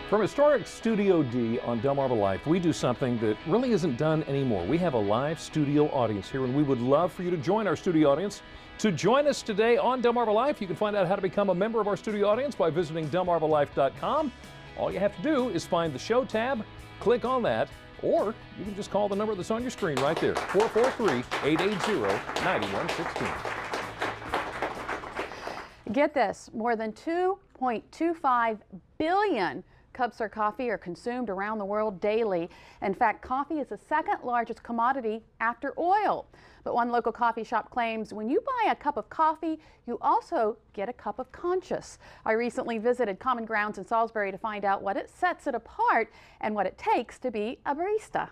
From historic Studio D on Delmarva Life, we do something that really isn't done anymore. We have a live studio audience here, and we would love for you to join our studio audience. To join us today on Delmarva Life, you can find out how to become a member of our studio audience by visiting delmarvalife.com. All you have to do is find the show tab, click on that, or you can just call the number that's on your screen right there, 443-880-9116. Get this, more than 2.25 billion cups of coffee are consumed around the world daily. In fact, coffee is the second largest commodity after oil. But one local coffee shop claims when you buy a cup of coffee, you also get a cup of conscience. I recently visited Common Grounds in Salisbury to find out what it sets it apart and what it takes to be a barista.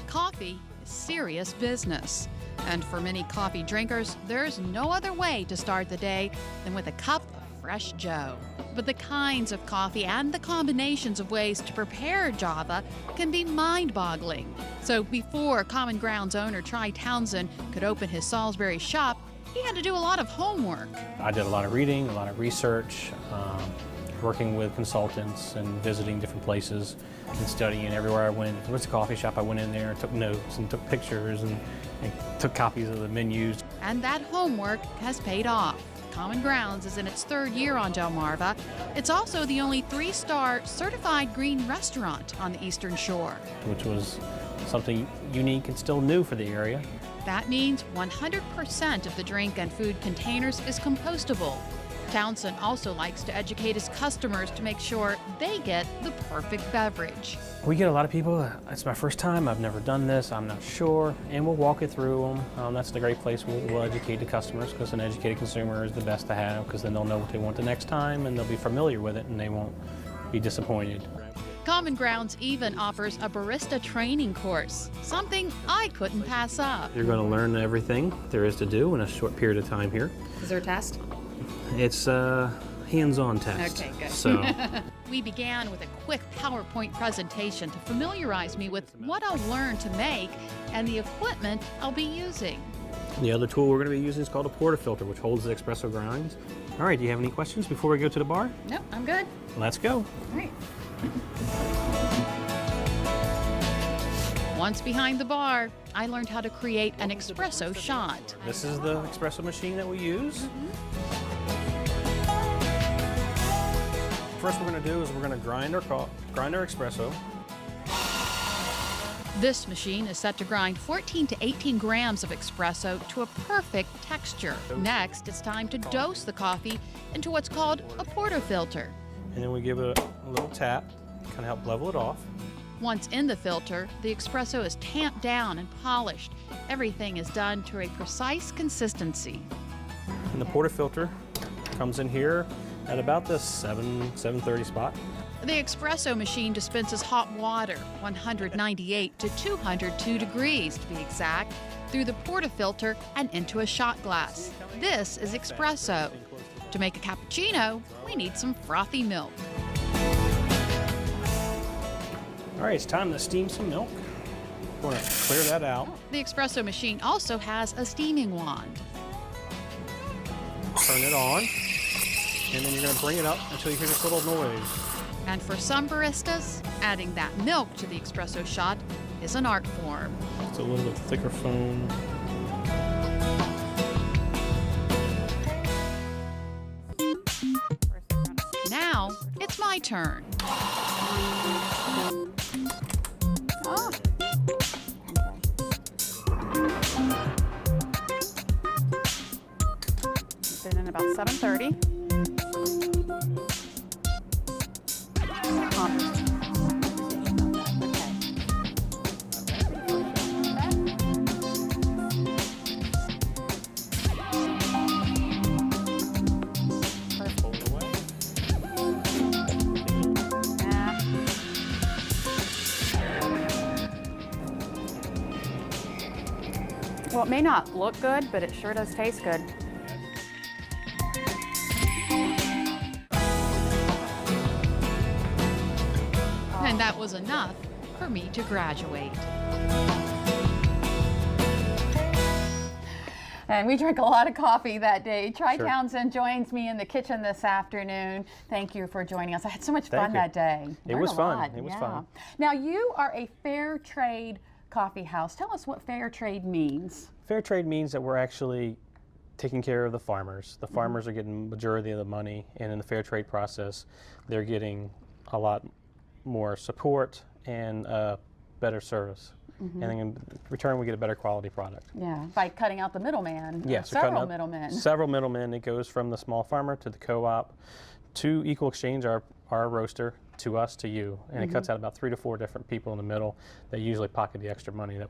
Coffee is serious business. And for many coffee drinkers, there's no other way to start the day than with a cup of Fresh Joe. But the kinds of coffee and the combinations of ways to prepare Java can be mind-boggling. So before Common Grounds owner Tri Townsend could open his Salisbury shop, he had to do a lot of homework. I did a lot of reading, a lot of research, working with consultants and visiting different places and studying everywhere I went. If there was a coffee shop, I went in there, took notes and took pictures and took copies of the menus. And that homework has paid off. Common Grounds is in its third year on Delmarva. It's also the only 3-star certified green restaurant on the Eastern Shore. Which was something unique and still new for the area. That means 100% of the drink and food containers is compostable. Townsend also likes to educate his customers to make sure they get the perfect beverage. We get a lot of people, it's my first time, I've never done this, I'm not sure, and we'll walk it through them. That's the great place. We'll educate the customers, because an educated consumer is the best to have, because then they'll know what they want the next time and they'll be familiar with it and they won't be disappointed. Common Grounds even offers a barista training course, something I couldn't pass up. You're going to learn everything there is to do in a short period of time here. Is there a test? It's a hands-on test. Okay, good. So. We began with a quick PowerPoint presentation to familiarize me with what I'll learn to make and the equipment I'll be using. The other tool we're going to be using is called a portafilter, which holds the espresso grinds. All right, do you have any questions before we go to the bar? Nope, I'm good. Let's go. All right. Once behind the bar, I learned how to create an espresso shot. This is the espresso machine that we use. First, what we're going to do is we're going to grind our espresso. This machine is set to grind 14 to 18 grams of espresso to a perfect texture. Next, it's time to dose the coffee into what's called a portafilter. And then we give it a little tap, kind of help level it off. Once in the filter, the espresso is tamped down and polished. Everything is done to a precise consistency. And the portafilter comes in here at about the 7:30 spot. The espresso machine dispenses hot water, 198 to 202 degrees to be exact, through the portafilter and into a shot glass. This is espresso. To make a cappuccino, we need some frothy milk. All right, it's time to steam some milk. We're going to clear that out. The espresso machine also has a steaming wand. Turn it on, and then you're going to bring it up until you hear this little noise. And for some baristas, adding that milk to the espresso shot is an art form. It's a little bit thicker foam. Now, it's my turn. Oh. Put it in about 7:30. Well, it may not look good, but it sure does taste good. And that was enough for me to graduate. And we drank a lot of coffee that day. Tri Sure. Townsend joins me in the kitchen this afternoon. Thank you for joining us. I had so much fun Thank you. that day. It Learned was a fun. lot. It was Yeah. fun. Now, you are a fair trade coffee house. Tell us what fair trade means. Fair trade means that we're actually taking care of the farmers. The farmers are getting majority of the money, and in the fair trade process, they're getting a lot more support and better service. And in return, we get a better quality product. Yeah, by cutting out the middleman. Yes, we're cutting Several out middlemen. Several middlemen. It goes from the small farmer to the co-op, to Equal Exchange, our roaster, to us, to you. And it cuts out about 3 to 4 different people in the middle that usually pocket the extra money that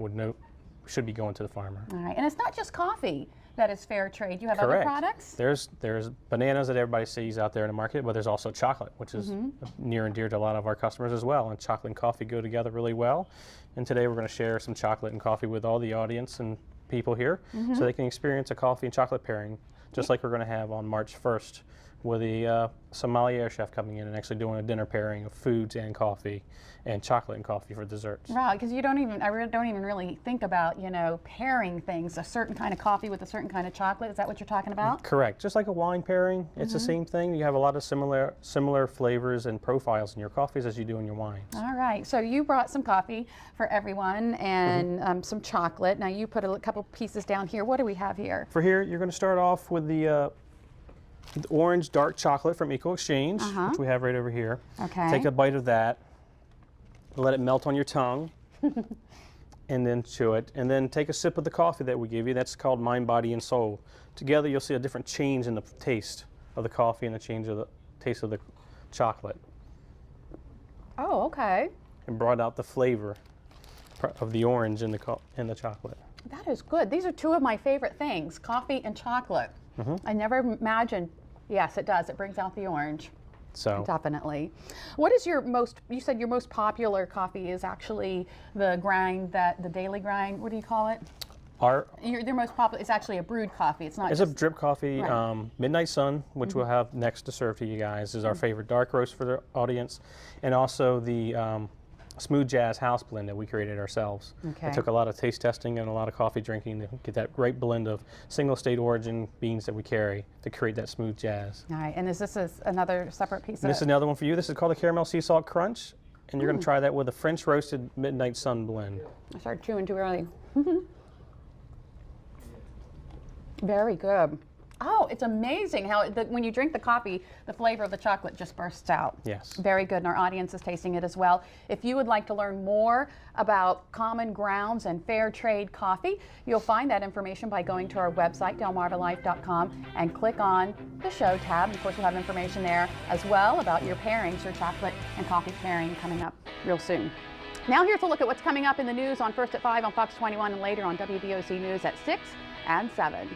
should be going to the farmer. All right, and it's not just coffee that is fair trade. You have other Correct. products? There's bananas that everybody sees out there in the market, but there's also chocolate, which is near and dear to a lot of our customers as well. And chocolate and coffee go together really well. And today we're going to share some chocolate and coffee with all the audience and people here, so they can experience a coffee and chocolate pairing, just like we're going to have on March 1st with a sommelier chef coming in and actually doing a dinner pairing of foods and coffee, and chocolate and coffee for desserts. Right, because I don't even really think about, pairing things, a certain kind of coffee with a certain kind of chocolate. Is that what you're talking about? Correct. Just like a wine pairing, it's the same thing. You have a lot of similar flavors and profiles in your coffees as you do in your wines. All right, so you brought some coffee for everyone and some chocolate. Now you put a couple pieces down here. What do we have here? For here, you're going to start off with the orange dark chocolate from Equal Exchange, which we have right over here. Okay. Take a bite of that, let it melt on your tongue, and then chew it. And then take a sip of the coffee that we give you. That's called Mind, Body, and Soul. Together, you'll see a different change in the taste of the coffee and a change of the taste of the chocolate. Oh, okay. And brought out the flavor of the orange in the chocolate. That is good. These are two of my favorite things, coffee and chocolate. I never imagined, yes, it does. It brings out the orange. So Definitely. What is you said your most popular coffee is actually the grind, the daily grind, what do you call it? Their most popular, it's actually a brewed coffee. It's not It's just, a drip coffee. Right. Midnight Sun, which we'll have next to serve to you guys, is our favorite dark roast for the audience. And also the Smooth Jazz House Blend that we created ourselves. Okay. It took a lot of taste testing and a lot of coffee drinking to get that great blend of single state origin beans that we carry to create that smooth jazz. All right, and this is another separate piece And this is another one for you. This is called the Caramel Sea Salt Crunch. And you're going to try that with a French roasted Midnight Sun blend. I started chewing too early. Very good. Oh, it's amazing how when you drink the coffee, the flavor of the chocolate just bursts out. Yes. Very good, and our audience is tasting it as well. If you would like to learn more about common grounds and fair trade coffee, you'll find that information by going to our website, delmarvalife.com, and click on the show tab. Of course, we'll have information there as well about your pairings, your chocolate and coffee pairing coming up real soon. Now here's a look at what's coming up in the news on First at 5 on Fox 21 and later on WDOC News at 6 and 7.